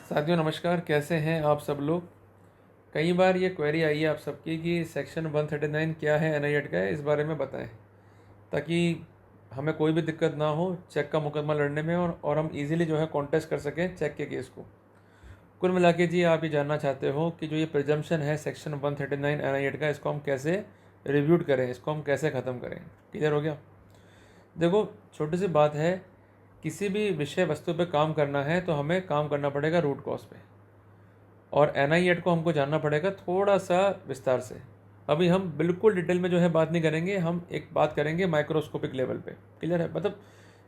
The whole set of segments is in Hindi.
साथियों नमस्कार, कैसे हैं आप सब लोग। कई बार ये क्वेरी आई है आप सबकी कि सेक्शन 139 क्या है एनआईएट का है, इस बारे में बताएं ताकि हमें कोई भी दिक्कत ना हो चेक का मुकदमा लड़ने में और हम इजीली जो है कॉन्टेस्ट कर सकें चेक के केस को। कुल मिला के जी आप ये जानना चाहते हो कि जो ये प्रिजम्पशन है सेक्शन 139 एनआईएट का, इसको हम कैसे रिव्यूड करें, इसको हम कैसे ख़त्म करें। क्लियर हो गया। देखो, छोटी सी बात है, किसी भी विषय वस्तु पे काम करना है तो हमें काम करना पड़ेगा रूट कॉज पे, और एनआईएट को हमको जानना पड़ेगा थोड़ा सा विस्तार से। अभी हम बिल्कुल डिटेल में जो है बात नहीं करेंगे, हम एक बात करेंगे माइक्रोस्कोपिक लेवल पे। क्लियर है, मतलब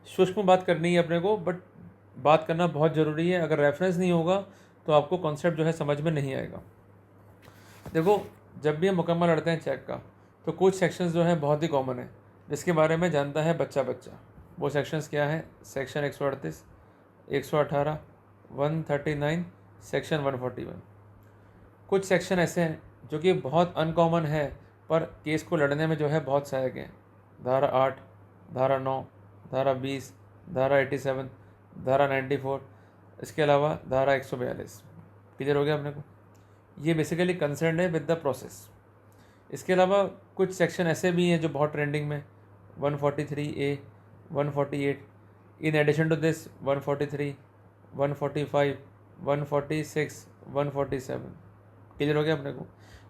सूक्ष्म बात करनी है अपने को, बट बात करना बहुत ज़रूरी है। अगर रेफरेंस नहीं होगा तो आपको कॉन्सेप्ट जो है समझ में नहीं आएगा। देखो, जब भी हम मुकम्मल लड़ते हैं चेक का तो कुछ सेक्शंस जो हैं बहुत ही कॉमन है, जिसके बारे में जानता है बच्चा बच्चा। वो सेक्शंस क्या हैं? Section 138, 118, 139, section 141। कुछ सेक्शन ऐसे हैं जो कि बहुत अनकॉमन है पर केस को लड़ने में जो है बहुत सहायक हैं। धारा 8, धारा 9, धारा 20, धारा 87, धारा 94, इसके अलावा धारा 142। क्लियर हो गया अपने को। ये बेसिकली कंसर्न है विद द प्रोसेस। इसके अलावा कुछ सेक्शन ऐसे भी हैं जो बहुत ट्रेंडिंग में, 143A, 148, in addition to this 143, 145, 146, 147। Clear हो गया अपने को।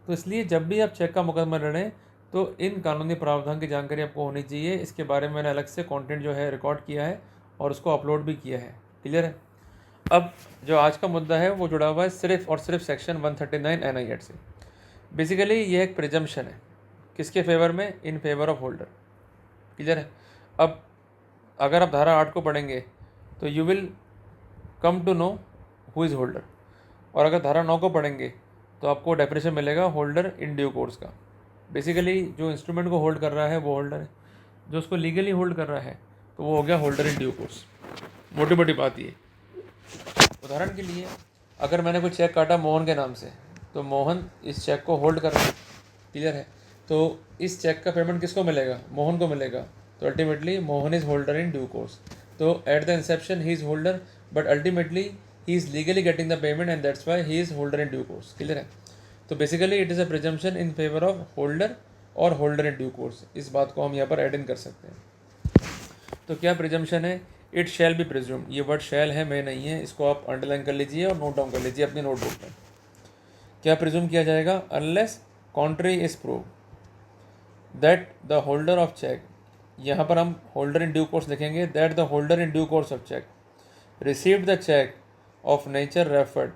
तो इसलिए जब भी आप चेक का मुकदमा लड़ें तो इन कानूनी प्रावधान की जानकारी आपको होनी चाहिए। इसके बारे में मैंने अलग से कंटेंट जो है रिकॉर्ड किया है और उसको अपलोड भी किया है। क्लियर है। अब जो आज का मुद्दा है वो जुड़ा हुआ है सिर्फ और सिर्फ सेक्शन 139 एनआईएट से। बेसिकली ये एक प्रिजम्पशन है, किसके फेवर में? In favour of holder. Clear है। अब अगर आप धारा 8 को पढ़ेंगे तो you will come to know who is holder, और अगर धारा 9 को पढ़ेंगे तो आपको डेफिनेशन मिलेगा होल्डर इन ड्यू कोर्स का। बेसिकली जो इंस्ट्रूमेंट को होल्ड कर रहा है वो होल्डर है, जो उसको लीगली होल्ड कर रहा है तो वो हो गया होल्डर इन ड्यू कोर्स। मोटी मोटी बात ये। उदाहरण के लिए, अगर मैंने कोई चेक काटा मोहन के नाम से तो मोहन इस चेक को होल्ड कर रहा है। क्लियर है। तो इस चेक का पेमेंट किसको मिलेगा? मोहन को मिलेगा। तो ultimately Mohan is holder in due course. तो at the inception he is holder, but ultimately he is legally getting the payment and that's why he is holder in due course. Clear है। तो basically it is a presumption in favour of holder और होल्डर इन ड्यू कोर्स। इस बात को हम यहाँ पर ऐड इन कर सकते हैं। तो क्या प्रिजम्पशन है? It shall be presumed. ये वर्ड शैल है, मैं नहीं है, इसको आप अंडरलाइन कर लीजिए और नोट डाउन कर लीजिए अपनी नोटबुक में। क्या प्रिज्यूम किया जाएगा? Unless contrary is proved that the holder of cheque, यहाँ पर हम होल्डर इन ड्यू कोर्स लिखेंगे, that the holder in due course of cheque received the cheque of nature referred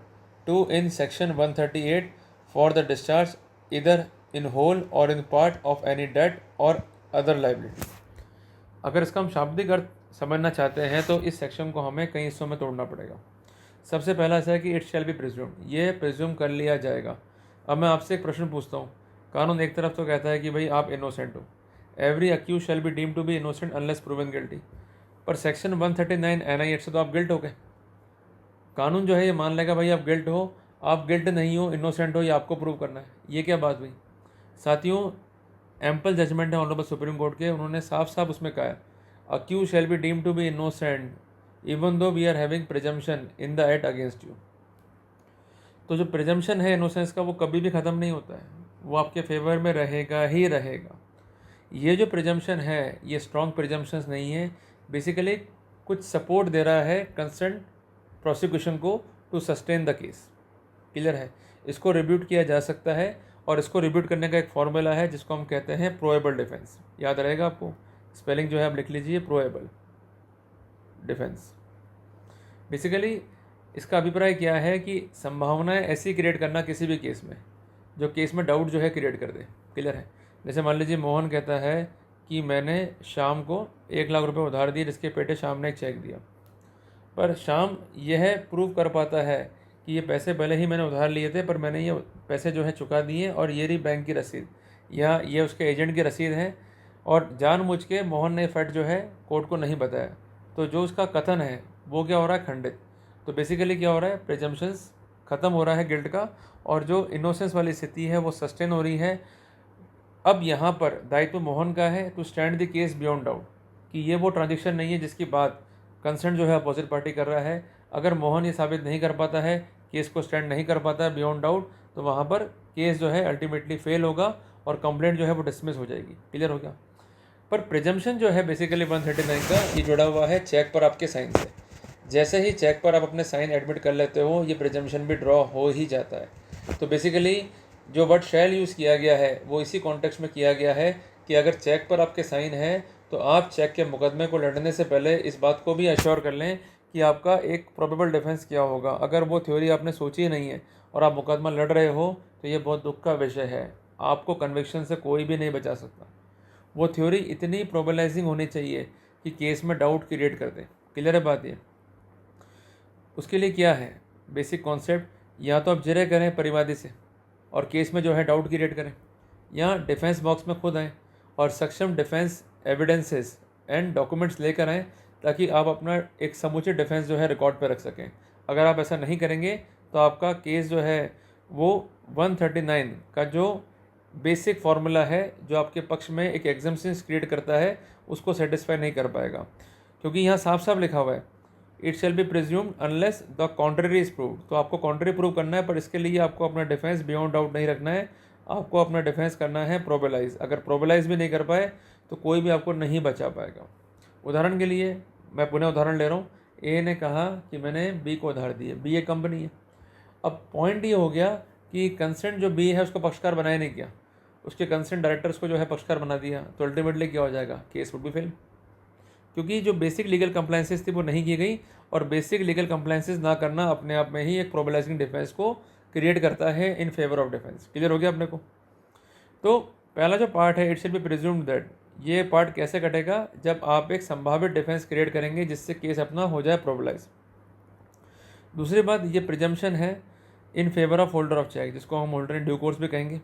to in section 138 for the discharge either in whole और in part of any debt और अदर लाइबिलिटी। अगर इसका हम शाब्दिक अर्थ समझना चाहते हैं तो इस सेक्शन को हमें कई हिस्सों में तोड़ना पड़ेगा। सबसे पहला ऐसा है कि इट शैल बी प्रिज्यूम्ड, ये प्रिज्यूम कर लिया जाएगा। अब मैं आपसे एक प्रश्न पूछता हूँ। कानून एक तरफ तो कहता है कि भाई आप इनोसेंट हो, every accused shall be deemed to be innocent unless proven guilty, पर सेक्शन 139 एनआईएट से तो आप गिल्ट हो गए। कानून जो है ये मान लेगा भाई आप गिल्ट हो, आप गिल्ट नहीं हो, इनोसेंट हो, ये आपको प्रूव करना है। ये क्या बात हुई साथियों? एम्पल जजमेंट है ऑनरेबल सुप्रीम कोर्ट के, उन्होंने साफ साफ उसमें कहा है accused shall be deemed to be innocent even though we are having presumption in the act against you. तो जो प्रिजम्पशन है इनोसेंस का वो कभी भी ख़त्म नहीं होता है, वो आपके फेवर में रहेगा ही रहेगा। ये जो प्रिजम्पशन है ये स्ट्रॉन्ग प्रिजम्पशंस नहीं है, बेसिकली कुछ सपोर्ट दे रहा है कंसर्न प्रोसिक्यूशन को to sustain the case. Clear है। इसको रिब्यूट किया जा सकता है और इसको रिब्यूट करने का एक फॉर्मूला है जिसको हम कहते हैं प्रोएबल डिफेंस। याद रहेगा आपको, स्पेलिंग जो है आप लिख लीजिए, प्रोएबल डिफेंस। बेसिकली इसका अभिप्राय क्या है कि संभावनाएं ऐसी क्रिएट करना किसी भी केस में जो केस में डाउट जो है क्रिएट कर दे। क्लियर है। जैसे मान लीजिए मोहन कहता है कि मैंने शाम को 1 लाख रुपए उधार दिए जिसके पेटे शाम ने एक चेक दिया, पर शाम यह प्रूव कर पाता है कि ये पैसे भले ही मैंने उधार लिए थे पर मैंने ये पैसे जो है चुका दिए और ये रही बैंक की रसीद, या ये उसके एजेंट की रसीद है, और जानबूझ के मोहन ने फैक्ट जो है कोर्ट को नहीं बताया। तो जो उसका कथन है वो क्या हो रहा है? खंडित। तो बेसिकली क्या हो रहा है? प्रिजम्पशंस ख़त्म हो रहा है गिल्ट का, और जो इनोसेंस वाली स्थिति है वो सस्टेन हो रही है। अब यहाँ पर दायित्व मोहन का है to stand the case beyond doubt, कि ये वो ट्रांजेक्शन नहीं है जिसकी बात कंसर्न जो है अपोजिट पार्टी कर रहा है। अगर मोहन ये साबित नहीं कर पाता है, केस को स्टैंड नहीं कर पाता है बियॉन्ड डाउट, तो वहाँ पर केस जो है अल्टीमेटली फेल होगा और कंप्लेंट जो है वो डिसमिस हो जाएगी। क्लियर हो गया। पर प्रिजम्पशन जो है बेसिकली 139 का ये जुड़ा हुआ है चेक पर आपके साइन से। जैसे ही चेक पर आप अपने साइन एडमिट कर लेते हो, ये प्रिजम्पशन भी ड्रॉ हो ही जाता है। तो बेसिकली जो वर्ड शैल यूज़ किया गया है वो इसी कॉन्टेक्स्ट में किया गया है कि अगर चेक पर आपके साइन है तो आप चेक के मुकदमे को लड़ने से पहले इस बात को भी अश्योर कर लें कि आपका एक प्रोबेबल डिफेंस क्या होगा। अगर वो थ्योरी आपने सोची ही नहीं है और आप मुकदमा लड़ रहे हो तो ये बहुत दुख का विषय है। आपको कन्विक्शन से कोई भी नहीं बचा सकता। वो थ्योरी इतनी प्रोबेलाइजिंग होनी चाहिए कि केस में डाउट क्रिएट कर दे। क्लियर है बात ये। उसके लिए क्या है बेसिक कॉन्सेप्ट, या तो आप जिरह करें परिवादी से और केस में जो है डाउट क्रिएट करें, या डिफेंस बॉक्स में खुद आएँ और सक्षम डिफेंस एविडेंसेस एंड डॉक्यूमेंट्स लेकर आएँ ताकि आप अपना एक समुचित डिफेंस जो है रिकॉर्ड पर रख सकें। अगर आप ऐसा नहीं करेंगे तो आपका केस जो है वो 139 का जो बेसिक फार्मूला है जो आपके पक्ष में एक एग्जम्पशंस क्रिएट करता है उसको सेटिस्फाई नहीं कर पाएगा, क्योंकि यहाँ साफ साफ लिखा हुआ है it shall be presumed unless the contrary is proved. तो आपको कॉन्ट्ररी प्रूव करना है, पर इसके लिए आपको अपना डिफेंस बियॉन्ड डाउट नहीं रखना है, आपको अपना डिफेंस करना है प्रोबेलाइज। अगर प्रोबेलाइज भी नहीं कर पाए तो कोई भी आपको नहीं बचा पाएगा। उदाहरण के लिए मैं पुनः उदाहरण ले रहा हूँ, ए ने कहा कि मैंने बी को उधार दिए, बी एक कंपनी है। अब पॉइंट ये हो गया कि कंसेंट जो बी है उसको पक्षकार बनाया नहीं किया, उसके कंसेंट डायरेक्टर्स को जो है पक्षकार बना दिया, तो अल्टीमेटली क्या हो जाएगा, केस वुड बी फेल, क्योंकि जो बेसिक लीगल कंप्लायंसेस थी वो नहीं की गई। और बेसिक लीगल कंप्लायंसेस ना करना अपने आप में ही एक प्रोबेलाइजिंग डिफेंस को क्रिएट करता है in favour of defence. Clear हो गया अपने को। तो पहला जो पार्ट है it should be presumed that, ये पार्ट कैसे कटेगा, जब आप एक संभावित डिफेंस क्रिएट करेंगे जिससे केस अपना हो जाए प्रोबेलाइज। दूसरी बात ये प्रिजम्पशन है in favour of holder of cheque, जिसको हम होल्डर इन ड्यू कोर्स भी कहेंगे,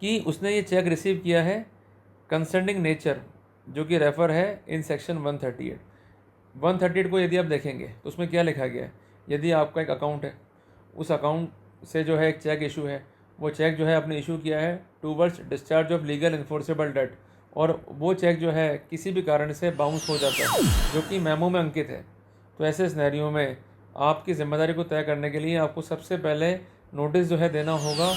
कि उसने ये चेक रिसीव किया है कंसर्निंग नेचर, जो कि रेफर है इन सेक्शन 138। 138 को यदि आप देखेंगे तो उसमें क्या लिखा गया है, यदि आपका एक अकाउंट है, उस अकाउंट से जो है एक चेक इशू है, वो चेक जो है आपने इशू किया है towards discharge of legal enforceable debt, और वो चेक जो है किसी भी कारण से बाउंस हो जाता है जो कि मेमो में अंकित है, तो ऐसे सिनेरियो में आपकी जिम्मेदारी को तय करने के लिए आपको सबसे पहले नोटिस जो है देना होगा।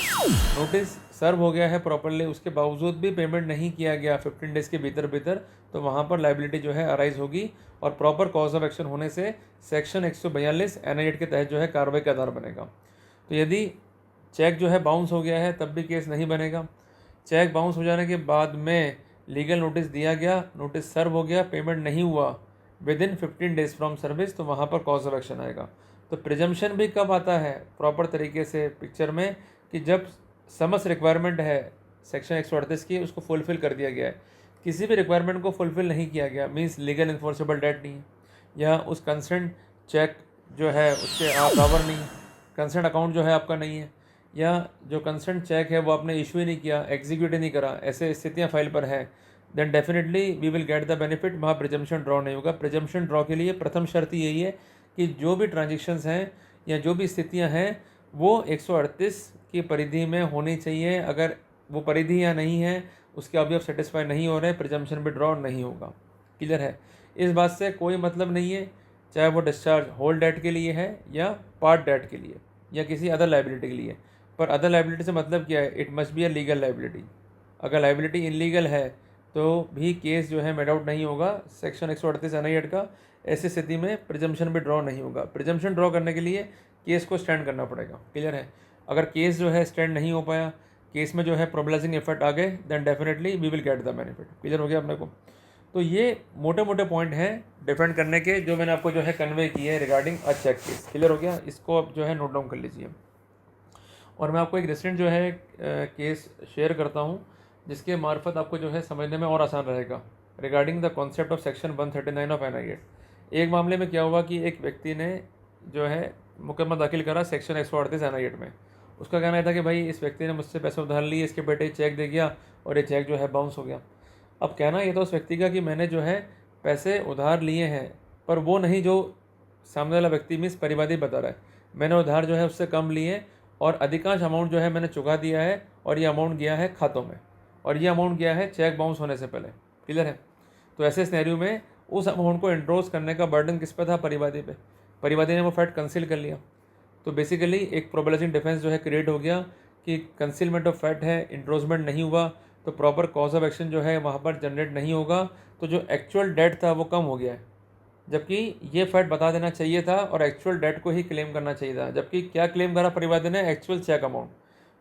नोटिस सर्व हो गया है प्रॉपरली, उसके बावजूद भी पेमेंट नहीं किया गया 15 डेज़ के भीतर भीतर, तो वहाँ पर लाइबिलिटी जो है अराइज होगी और प्रॉपर कॉज ऑफ एक्शन होने से सेक्शन 142 NI एक्ट के तहत जो है कार्रवाई का आधार बनेगा। तो यदि चेक जो है बाउंस हो गया है तब भी केस नहीं बनेगा। चेक बाउंस हो जाने के बाद में लीगल नोटिस दिया गया, नोटिस सर्व हो गया, पेमेंट नहीं हुआ with in 15 days from service, तो वहाँ पर कॉज ऑफ एक्शन आएगा। तो प्रिजम्पशन भी कब आता है प्रॉपर तरीके से पिक्चर में, कि जब समस्त रिक्वायरमेंट है सेक्शन 138 की उसको फुलफ़िल कर दिया गया है। किसी भी रिक्वायरमेंट को फुलफ़िल नहीं किया गया मीन्स लीगल इन्फोर्सेबल डेट नहीं है, या उस कंसेंट चेक जो है उसके पावर नहीं है, कंसेंट अकाउंट जो है आपका नहीं है, या जो कंसेंट चेक है वो आपने इशू ही नहीं किया, एग्जीक्यूट ही नहीं करा, ऐसे स्थितियाँ फाइल पर है, then definitely we will get the benefit. वहाँ प्रिजम्पशन ड्रॉ नहीं होगा। प्रिजम्पशन ड्रॉ के लिए प्रथम शर्त यही है कि जो भी ट्रांजेक्शन्स हैं या जो भी स्थितियां हैं वो 138 की परिधि में होनी चाहिए। अगर वो परिधि या नहीं है, उसके अभी आप सेटिस्फाई नहीं हो रहे, प्रिजम्पशन भी ड्रॉ नहीं होगा। क्लियर है। इस बात से कोई मतलब नहीं है चाहे वो डिस्चार्ज होल डेट के लिए है या पार्ट डेट के लिए या किसी अदर लाइबिलिटी के लिए। पर अदर लाइबिलिटी से मतलब क्या है, it must be a legal liability. अगर लाइबिलिटी इनलीगल है तो भी केस जो है मेड आउट नहीं होगा सेक्शन 138 NI एक्ट का। ऐसी स्थिति में प्रिजम्पशन भी ड्रॉ नहीं होगा। प्रिजम्पशन ड्रॉ करने के लिए केस को स्टैंड करना पड़ेगा। क्लियर है। अगर केस जो है स्टैंड नहीं हो पाया, केस में जो है प्रोबेलाइजिंग इफेक्ट आ गए, then definitely we will get the benefit. Clear हो गया अपने को। तो ये मोटे मोटे पॉइंट हैं डिफेंड करने के जो मैंने आपको जो है कन्वे किए हैं रिगार्डिंग अ चेक केस। क्लियर हो गया। इसको आप जो है नोट डाउन कर लीजिए। और मैं आपको एक रिसेंट जो है केस शेयर करता हूँ जिसके मार्फत आपको जो है समझने में और आसान रहेगा regarding the concept of section 139 of NI act. एक मामले में क्या हुआ कि एक व्यक्ति ने जो है मुकदमा दाखिल करा सेक्शन 138 NI एक्ट में। उसका कहना था कि भाई इस व्यक्ति ने मुझसे पैसे उधार लिए, इसके बेटे चेक दे गया और ये चेक जो है बाउंस हो गया। अब कहना ये तो उस व्यक्ति का कि मैंने जो है पैसे उधार लिए हैं, पर वो नहीं जो सामने वाला व्यक्ति मीन्स परिवादी बता रहा है। मैंने उधार जो है उससे कम लिए और अधिकांश अमाउंट जो है मैंने चुका दिया है और ये अमाउंट गया है खातों में और ये अमाउंट गया है चेक बाउंस होने से पहले। क्लियर है। तो ऐसे सिनेरियो में उस अमाउंट को इंट्रोस करने का बर्डन किस पे था, परिवादी पे। परिवादी ने वो फैक्ट कंसील कर लिया, तो बेसिकली एक प्रोबेबिलिटी डिफेंस जो है क्रिएट हो गया कि कंसीलमेंट ऑफ फैक्ट है, इंट्रोजमेंट नहीं हुआ, तो प्रॉपर कॉज ऑफ एक्शन जो है वहाँ पर जनरेट नहीं होगा, तो जो एक्चुअल डेट था वो कम हो गया है। जबकि ये फैक्ट बता देना चाहिए था और एक्चुअल डेट को ही क्लेम करना चाहिए था, जबकि क्या क्लेम करा परिवादी ने? Actual cheque amount.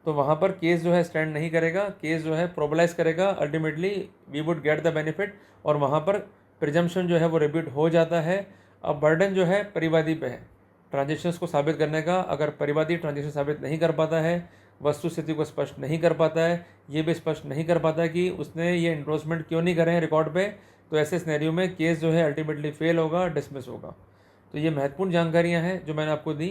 तो वहाँ पर केस जो है स्टैंड नहीं करेगा, केस जो है प्रोबलाइज करेगा, ultimately we would get the benefit, और वहाँ पर प्रिजम्पशन जो है वो रिपीट हो जाता है। अब बर्डन जो है परिवादी पे है ट्रांजेक्शन्स को साबित करने का। अगर परिवादी ट्रांजेक्शन साबित नहीं कर पाता है, वस्तु स्थिति को स्पष्ट नहीं कर पाता है, ये भी स्पष्ट नहीं कर पाता कि उसने ये इंडोर्समेंट क्यों नहीं करे हैं रिकॉर्ड पे, तो ऐसे सिनेरियो में केस जो है अल्टीमेटली फेल होगा, डिसमिस होगा। तो ये महत्वपूर्ण जानकारियां हैं जो मैंने आपको दी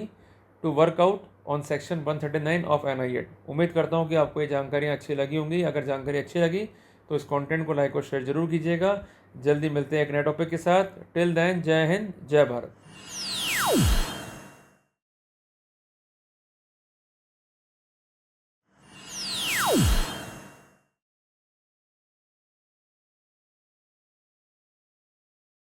to work out on section 139 of NI act. उम्मीद करता हूँ कि आपको ये जानकारियाँ अच्छी लगी होंगी। अगर जानकारी अच्छी लगी तो इस कंटेंट को लाइक और शेयर जरूर कीजिएगा। जल्दी मिलते हैं एक नए टॉपिक के साथ। टिल देन, जय हिंद, जय भारत।